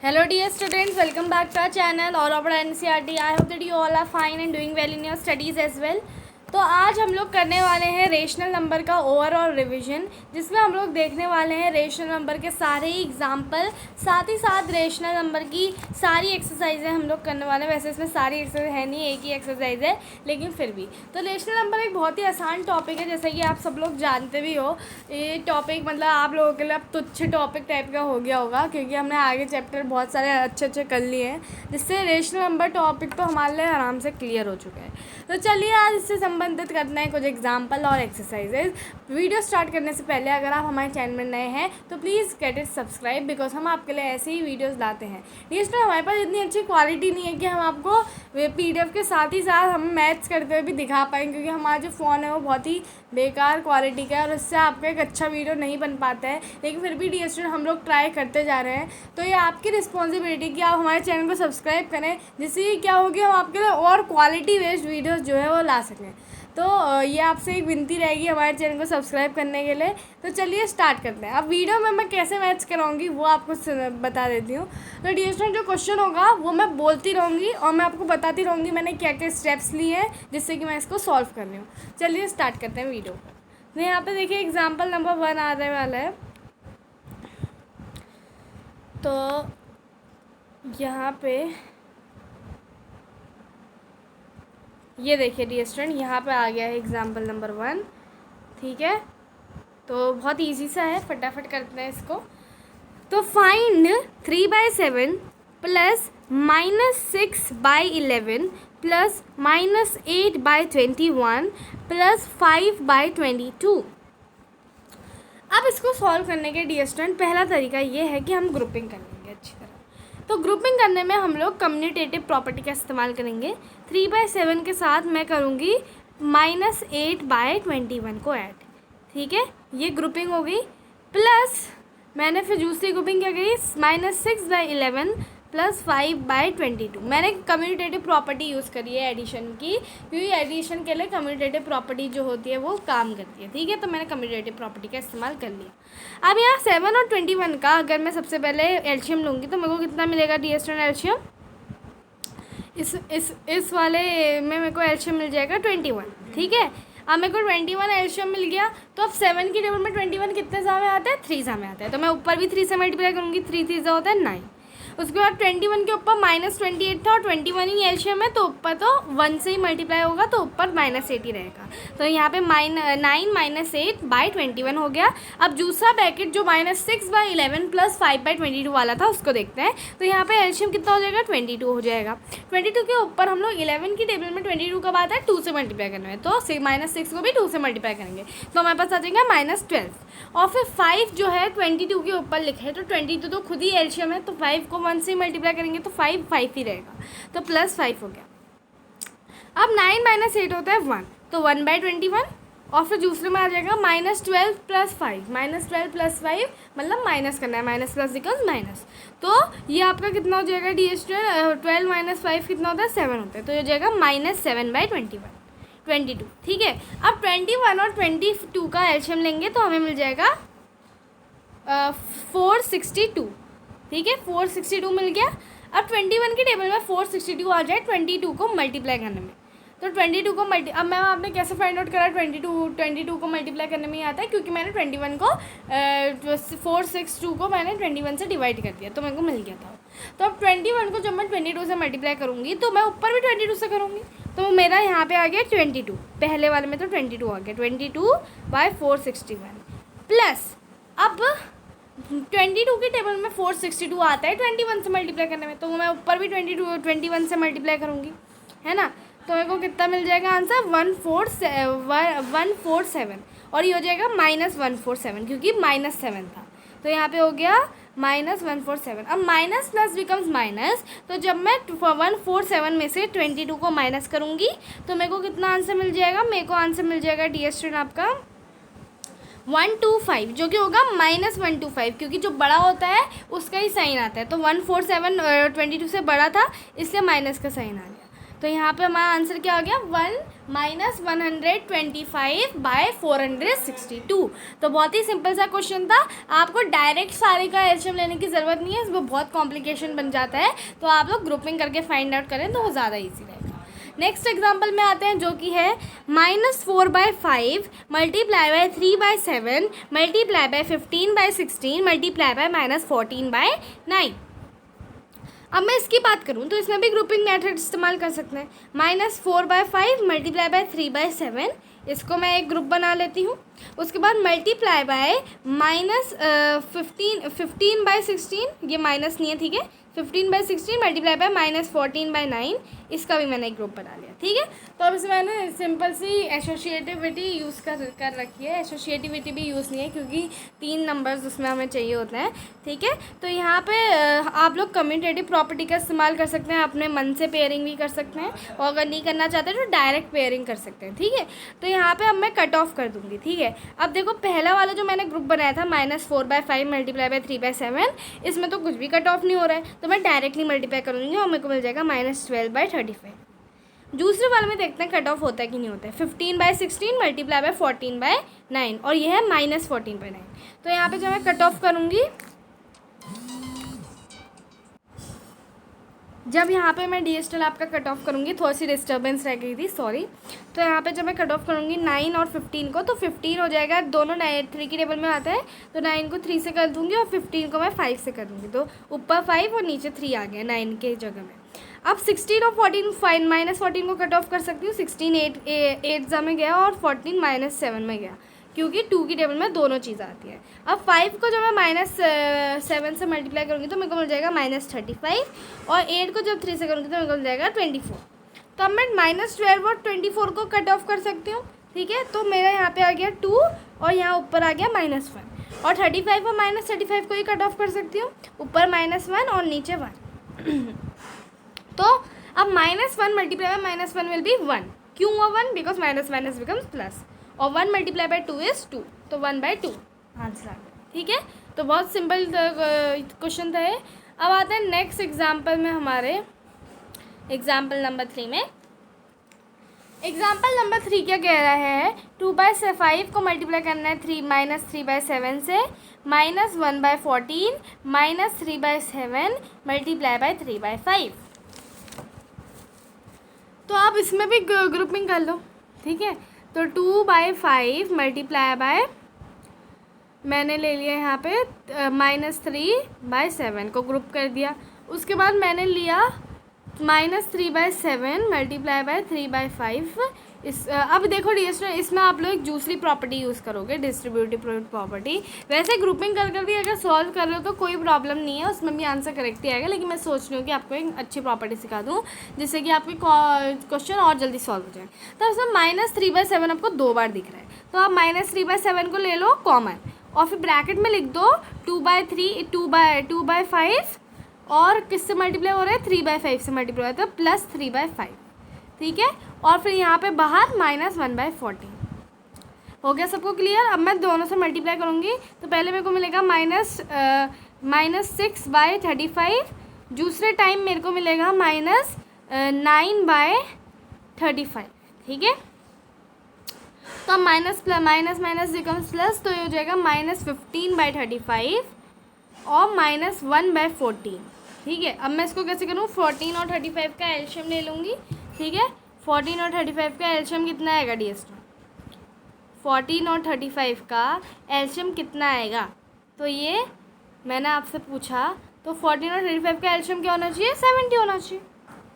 Hello dear students, welcome back to our channel all over NCERT. I hope that you all are fine and doing well in your studies as well. तो आज हम लोग करने वाले हैं rational number का overall revision, जिसमें हम लोग देखने वाले हैं रेशनल नंबर के सारे ही एग्जाम्पल, साथ ही साथ रेशनल नंबर की सारी एक्सरसाइजें हम लोग करने वाले हैं। वैसे इसमें सारी एक्सरसाइज है नहीं, एक ही एक्सरसाइज है, लेकिन फिर भी तो रेशनल नंबर एक बहुत ही आसान टॉपिक है, जैसा कि आप सब लोग जानते भी हो। ये टॉपिक मतलब आप लोगों के लिए अब तुच्छ टॉपिक टाइप का हो गया होगा, क्योंकि हमने आगे चैप्टर बहुत सारे अच्छे कर लिए हैं, जिससे रेशनल नंबर टॉपिक तो हमारे लिए आराम से क्लियर हो चुका है। तो चलिए आज इससे संबंधित करना है कुछ एग्जाम्पल और एक्सरसाइजेज। वीडियो स्टार्ट करने से पहले अगर आप हमारे चैनल में नए हैं तो please get it subscribe, because हम आपके लिए ऐसे ही वीडियोस लाते हैं। इसमें हमारे पास इतनी अच्छी क्वालिटी नहीं है कि हम आपको PDF के साथ ही साथ हम मैथ्स करते हुए भी दिखा पाएँ, क्योंकि हमारा जो फ़ोन है वो बहुत ही बेकार क्वालिटी का है और उससे आपका एक अच्छा वीडियो नहीं बन पाता है। लेकिन फिर भी डियर स्टूडेंट हम लोग ट्राई करते जा रहे हैं। तो ये आपकी रिस्पॉन्सिबिलिटी कि आप हमारे चैनल को सब्सक्राइब करें, जिससे क्या होगी हम आपके लिए और क्वालिटी बेस्ड वीडियोस जो है वो ला सकें। तो ये आपसे एक विनती रहेगी हमारे चैनल को सब्सक्राइब करने के लिए। तो चलिए स्टार्ट करते हैं। अब वीडियो में मैं कैसे मैथ्स कराऊंगी वो आपको बता देती हूँ। तो डियर स्टूडेंट जो क्वेश्चन होगा वो मैं बोलती रहूँगी और मैं आपको बताती रहूँगी मैंने क्या क्या स्टेप्स लिए हैं जिससे कि मैं इसको सॉल्व कर रही हूँ। चलिए स्टार्ट करते हैं वीडियो को। तो यहाँ पे देखिए एग्जाम्पल नंबर 1 आने वाला है। तो यहाँ पे ये देखिए डियर स्टूडेंट, यहाँ पे आ गया है एग्जाम्पल नंबर 1। ठीक है, तो बहुत इजी सा है, फटाफट करते हैं इसको। तो फाइंड 3/7 प्लस -6/11 प्लस -8/21 प्लस 5/22। अब इसको सॉल्व करने के डियर स्टूडेंट पहला तरीका ये है कि हम ग्रुपिंग कर लेंगे अच्छी तरह। तो ग्रुपिंग करने में हम लोग कम्यूटेटिव प्रॉपर्टी का इस्तेमाल करेंगे। 3/7 के साथ मैं करूँगी -8/21 को ऐड। ठीक है, ये ग्रुपिंग हो गई। प्लस मैंने फिर दूसरी ग्रुपिंग क्या करी, -6/11 प्लस 5/22। मैंने कम्यूटेटिव प्रॉपर्टी यूज़ करी है एडिशन की, क्योंकि एडिशन के लिए कम्यूटेटिव प्रॉपर्टी जो होती है वो काम करती है। ठीक है, तो मैंने कम्यूटेटिव प्रॉपर्टी का इस्तेमाल कर लिया। अब यहाँ 7 और 21 का अगर मैं सबसे पहले एलसीएम लूँगी तो मेरे को कितना मिलेगा डियर स्टूडेंट एलसीएम? इस वाले में मेरे को एलसीएम मिल जाएगा 21। ठीक है, अब मेरे को 21 एलसीएम मिल गया। तो अब 7 की टेबल में 21 कितने सामने आता है? 3 सामने आता है। तो मैं ऊपर भी 3 से मल्टीप्लाई करूँगी, 3 3 से होता है 9। उसके बाद 21 के ऊपर -28 था और 21 ही एलसीएम है, तो ऊपर तो 1 से ही मल्टीप्लाई होगा, तो ऊपर -8 ही रहेगा। तो यहाँ पे 9 - 8/21 हो गया। अब दूसरा ब्रैकेट जो -6/11 प्लस 5/22 वाला था उसको देखते हैं। तो यहाँ पे एलसीएम कितना हो जाएगा? 22 हो जाएगा। 22 के ऊपर हम लोग 11 की टेबल में 22 कब आता है? 2 से मल्टीप्लाई करना है, तो -6 को भी 2 से मल्टीप्लाई करेंगे, तो हमारे पास आ जाएगा -12। और फिर 5 जो है 22 के ऊपर लिखे है, तो 22 तो खुद ही एलसीएम है, तो 5 को 1 से मल्टीप्लाई करेंगे तो 5 ही रहेगा, तो +5 हो गया। अब 9 - 8 होता है 1, तो 1/21। और फिर दूसरे में आ जाएगा -12 + 5, -12 + 5 मतलब माइनस करना है, माइनस प्लस इक्वल्स माइनस। तो ये आपका कितना हो जाएगा डियर स्टूडेंट? 12 - 5 कितना होता है? 7 होता है, तो ये हो जाएगा -7/21, 22। ठीक है, अब 21 और 22 का एलसीएम लेंगे तो हमें मिल जाएगा 462। ठीक है, 462 मिल गया। अब 21 की टेबल में 462 आ जाए 22 को मल्टीप्लाई करने में, तो 22 को अब मैम आपने कैसे फाइंड आउट करा? 22 को मल्टीप्लाई करने में ही आता है, क्योंकि मैंने 21 को 462 को मैंने 21 से डिवाइड कर दिया, तो मेरे को मिल गया था। तो अब 21 को जब मैं 22 से मल्टीप्लाई करूँगी तो मैं ऊपर भी 22 से करूँगी, तो मेरा यहाँ पे आ गया 22। पहले वाले में तो 22 आ गया, 22/461 प्लस अब 22 की टेबल में 462 आता है 21 से मल्टीप्लाई करने में, तो मैं ऊपर भी 21 से मल्टीप्लाई करूँगी, है ना। तो मेरे को कितना मिल जाएगा आंसर? 147, और ये हो जाएगा -147, क्योंकि -7 था, तो यहाँ पे हो गया -147। अब माइनस प्लस बिकम्स माइनस, तो जब मैं 147 में से 22 को माइनस करूँगी तो मेरे को कितना आंसर मिल जाएगा? मेरे को आंसर मिल जाएगा डियर स्टूडेंट आपका 125, जो कि होगा -125, क्योंकि जो बड़ा होता है उसका ही साइन आता है। तो 147 22 से बड़ा था, इसलिए माइनस का साइन आ गया। तो यहाँ पे हमारा आंसर क्या हो गया, 1 माइनस 125/462। तो बहुत ही सिंपल सा क्वेश्चन था, आपको डायरेक्ट सारे का एलसीएम लेने की ज़रूरत नहीं है, इसमें बहुत कॉम्प्लिकेशन बन जाता है। तो आप लोग ग्रुपिंग करके फाइंड आउट करें तो वो ज़्यादा ईजी रहेगा। नेक्स्ट एग्जाम्पल में आते हैं, जो कि है -4/5 multiply bye 3/7 multiply by 15/16 multiply by -14/9। अब मैं इसकी बात करूँ तो इसमें भी ग्रुपिंग मेथड इस्तेमाल कर सकते हैं। -4/5 मल्टीप्लाई बाय 3/7, इसको मैं एक ग्रुप बना लेती हूँ। उसके बाद मल्टीप्लाई बाय -15/16, ये माइनस नहीं है, ठीक है। 15/16 मल्टीप्लाई बाय -14/9, इसका भी मैंने एक ग्रुप बना लिया, ठीक है। तो अब इसमें मैंने सिंपल सी एसोसिएटिविटी यूज़ कर रखी है। एसोसिएटिविटी भी यूज़ नहीं है क्योंकि 3 नंबर्स उसमें हमें चाहिए होते हैं, ठीक है। तो यहाँ पे आप लोग कम्यूटेटिव प्रॉपर्टी का इस्तेमाल कर सकते हैं, अपने मन से पेयरिंग भी कर सकते हैं, और अगर नहीं करना चाहते तो डायरेक्ट पेयरिंग कर सकते हैं, ठीक है। तो यहाँ पर अब मैं कट ऑफ कर दूँगी, ठीक है। अब देखो पहला वाला जो मैंने ग्रुप बनाया था -4/5 मल्टीप्लाई बाय 3/7, इसमें तो कुछ भी कट ऑफ नहीं हो रहा है, तो मैं डायरेक्टली मल्टीप्लाई करूँगी और मेरे को मिल जाएगा -12/35। दूसरे वाले में देखते हैं कट ऑफ होता है कि नहीं होता है। 15/16 मल्टीप्लाई बाय 14/9, और ये है -14/9। तो यहाँ पे जब मैं कट ऑफ करूँगी, जब यहाँ पे मैं DSTL आपका कट ऑफ करूँगी, थोड़ी सी डिस्टर्बेंस रह गई थी, सॉरी। तो यहाँ पे जब मैं कट ऑफ करूँगी 9 और 15 को, तो 15 हो जाएगा, दोनों 3 की टेबल में आता है, तो 9 को 3 से कर दूँगी और 15 को मैं 5 से कर दूँगी। तो ऊपर 5 और नीचे 3 आ गया 9 के जगह में। अब 16 और 14 -14 को कट ऑफ कर सकती हूँ। 16 8 में गया और 14 -7 में गया, क्योंकि 2 की टेबल में दोनों चीज़ आती है। अब 5 को जब मैं -7 से मल्टीप्लाई करूँगी तो मेरे को मिल जाएगा -35, और 8 को जब 3 से करूँगी तो मेरे को मिल जाएगा 24। तो अब मैं -12 और 24 को कट ऑफ कर सकती हूँ, ठीक है। तो मेरा यहाँ पे आ गया 2 और यहाँ ऊपर आ गया -1, और 35 और -35 को ही कट ऑफ कर सकती हूँ, ऊपर -1 और नीचे 1। तो अब -1 मल्टीप्लाई बाय -1 विल बी 1। क्यों हुआ 1? बिकॉज -1 बिकम्स प्लस, और 1 मल्टीप्लाई बाय 2 इज़ 2, तो 1/2 आंसर आ गया, ठीक है। तो बहुत सिंपल क्वेश्चन था ये। अब आते हैं नेक्स्ट एग्जाम्पल में, हमारे एग्जाम्पल नंबर 3 में। एग्जाम्पल नंबर 3 क्या कह रहा है, 2/5 को मल्टीप्लाई करना है -3/7 से, -1/14 -3/7 मल्टीप्लाई बाय 3/5। तो आप इसमें भी ग्रुपिंग कर लो, ठीक है। तो 2/5 मल्टीप्लाई बाय, मैंने ले लिया यहाँ पे -3/7 को ग्रुप कर दिया। उसके बाद मैंने लिया -3/7 मल्टीप्लाई बाय 3/5। अब देखो DSTL, इसमें आप लोग एक दूसरी प्रॉपर्टी यूज़ करोगे, डिस्ट्रीब्यूटिव प्रॉपर्टी। वैसे ग्रुपिंग कर भी अगर सॉल्व कर रहे हो तो कोई प्रॉब्लम नहीं है, उसमें भी आंसर करेक्ट ही आएगा। लेकिन मैं सोच रही हूँ कि आपको एक अच्छी प्रॉपर्टी सिखा दूँ जिससे कि आपके क्वेश्चन और जल्दी सॉल्व हो जाए। तो उसमें -3/7 आपको 2 बार दिख रहा है, तो आप -3/7 को ले लो कॉमन, और फिर ब्रैकेट में लिख दो 2/5, और किससे मल्टीप्लाई हो रहा है, 3/5 से मल्टीप्लाई होता है, प्लस 3/5, ठीक है। और फिर यहाँ पे बाहर -1/14 हो गया। सबको क्लियर? अब मैं दोनों से मल्टीप्लाई करूँगी, तो पहले मेरे को मिलेगा -6/35, दूसरे टाइम मेरे को मिलेगा -9/35, ठीक है। तो अब माइनस बिकम्स प्लस, तो ये हो जाएगा -15/35 और -1/14, ठीक है। अब मैं इसको कैसे करूँ, 14 और 35 का एलशियम ले लूँगी, ठीक है। 14 और 35 का एलशियम कितना आएगा DSTL? 14 और 35 का एलशियम कितना आएगा? तो ये मैंने आपसे पूछा, तो 14 और 35 का एलशियम क्या होना चाहिए, 70 होना चाहिए,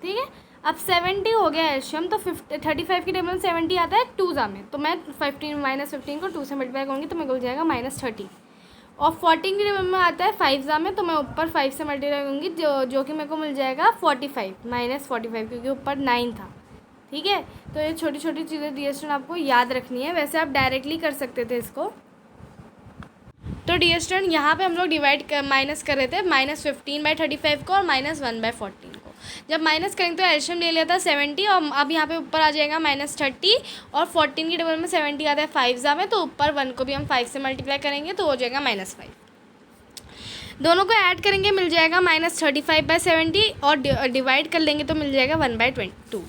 ठीक है। अब 70 हो गया एलशियम, तो 35 की टेबल में 70 आता है 2 में, तो मैं 15 को 2 से मल्टीप्लाई करूँगी तो मेरे को हो जाएगा -30, और 14 की टेबल में आता है 5 में, तो मैं ऊपर 5 से मल्टीप्लाई करूँगी जो कि मेरे को मिल जाएगा 45 -45, क्योंकि ऊपर 9 था, ठीक है। तो ये छोटी छोटी चीज़ें DSTL आपको याद रखनी है। वैसे आप डायरेक्टली कर सकते थे इसको। तो DSTL यहाँ पे हम लोग माइनस कर रहे थे -15/35 को और -1/14 को। जब माइनस करेंगे तो एलशियम ले लिया था 70, और अब यहाँ पे ऊपर आ जाएगा -30, और 14 की टेबल में 70 आता है 5 में, तो ऊपर 1 को भी हम 5 से मल्टीप्लाई करेंगे तो हो जाएगा -5। दोनों को ऐड करेंगे मिल जाएगा -35/70 और डिवाइड कर लेंगे तो मिल जाएगा 1/22।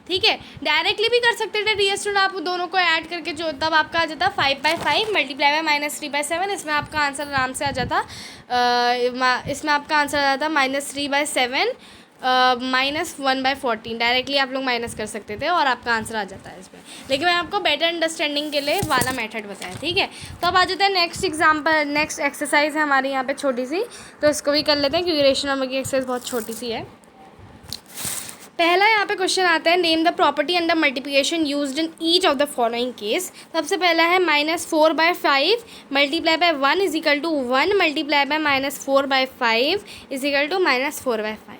ठीक है, डायरेक्टली भी कर सकते थे डियर स्टूडेंट आप दोनों को ऐड करके, जो तब आपका आ जाता 5/5 मल्टीप्लाई बाय -3/7। इसमें आपका आंसर आराम से आ जाता इसमें आपका आंसर आ जाता -3/7 -1/14। डायरेक्टली आप लोग माइनस कर सकते थे और आपका आंसर आ जाता है इसमें, लेकिन मैं आपको बेटर अंडरस्टैंडिंग के लिए वाला मेथड बताया। ठीक है, तो अब आ जाता है नेक्स्ट एग्जाम्पल, नेक्स्ट एक्सरसाइज है हमारी यहाँ पे छोटी सी, तो इसको भी कर लेते हैं क्योंकि रेशनल नंबर की एक्सरसाइज बहुत छोटी सी है। पहला यहाँ पे क्वेश्चन आता है, name the property under multiplication used in each of the following case. सबसे पहला है -4/5 multiply by 1 is equal to 1 multiply by -4/5 is equal to -4/5।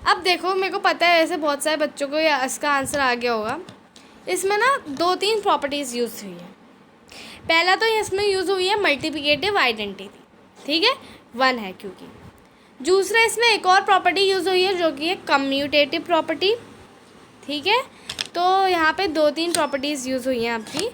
अब देखो, मेरे को पता है ऐसे बहुत सारे बच्चों को इसका आंसर आ गया होगा। इसमें ना 2-3 प्रॉपर्टीज़ यूज़ हुई है। पहला तो इसमें यूज़ हुई है मल्टीप्लिकेटिव आइडेंटिटी, ठीक है, 1 है क्योंकि। दूसरा इसमें एक और प्रॉपर्टी यूज़ हुई है जो कि है कम्यूटेटिव प्रॉपर्टी। ठीक है, तो यहाँ पे 2-3 प्रॉपर्टीज़ यूज़ हुई हैं आपकी,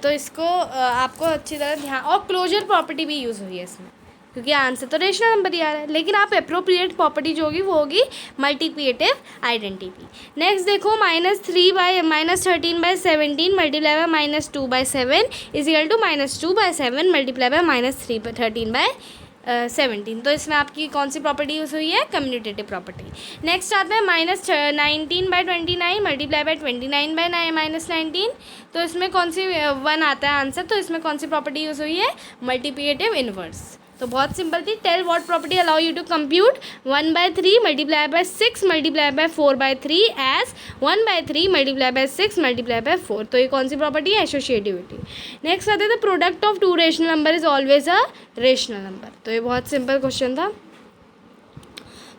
तो इसको आपको अच्छी तरह ध्यान, और क्लोजर प्रॉपर्टी भी यूज़ हुई है इसमें, क्योंकि आंसर तो रेशनल नंबर ही आ रहा है। लेकिन आप अप्रोप्रिएट प्रॉपर्टी जो होगी वो होगी मल्टीप्लिकेटिव आइडेंटिटी। नेक्स्ट देखो, -13/17 multiply by -2/7 is equal to -2/7 multiply by -13/17। तो इसमें आपकी कौन सी प्रॉपर्टी यूज़ हुई है? Commutative property. नेक्स्ट आता है -19/29 मल्टीप्लाई बाय 29/-19। तो इसमें कौन सी 1 आता है आंसर, तो इसमें कौन सी प्रॉपर्टी यूज़ हुई है? Multiplicative inverse. तो बहुत सिंपल थी। Tell what property allow you to compute 1/3 multiply by 6 multiply by 4/3 as 1/3 multiply by 6 multiply by 4। तो ये कौन सी प्रॉपर्टी है? एसोसिएटिविटी। नेक्स्ट आते हैं, the product of 2 rational number is always a rational number. तो ये बहुत सिंपल क्वेश्चन था।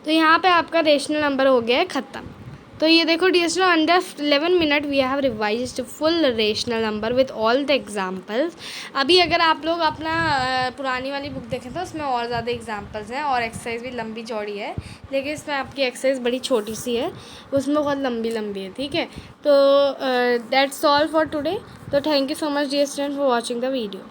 तो यहाँ पे आपका रेशनल नंबर हो गया है ख़त्म। तो ये देखो dear student, under 11 minute we have revised full rational number with all the examples. अभी अगर आप लोग अपना पुरानी वाली बुक देखें तो उसमें और ज़्यादा एग्जाम्पल्स हैं और एक्सरसाइज भी लंबी चौड़ी है, लेकिन इसमें आपकी एक्सरसाइज बड़ी छोटी सी है, उसमें बहुत लंबी लंबी है। ठीक है, तो दैट्स ऑल फॉर टुडे। तो thank you so much dear student for watching the video.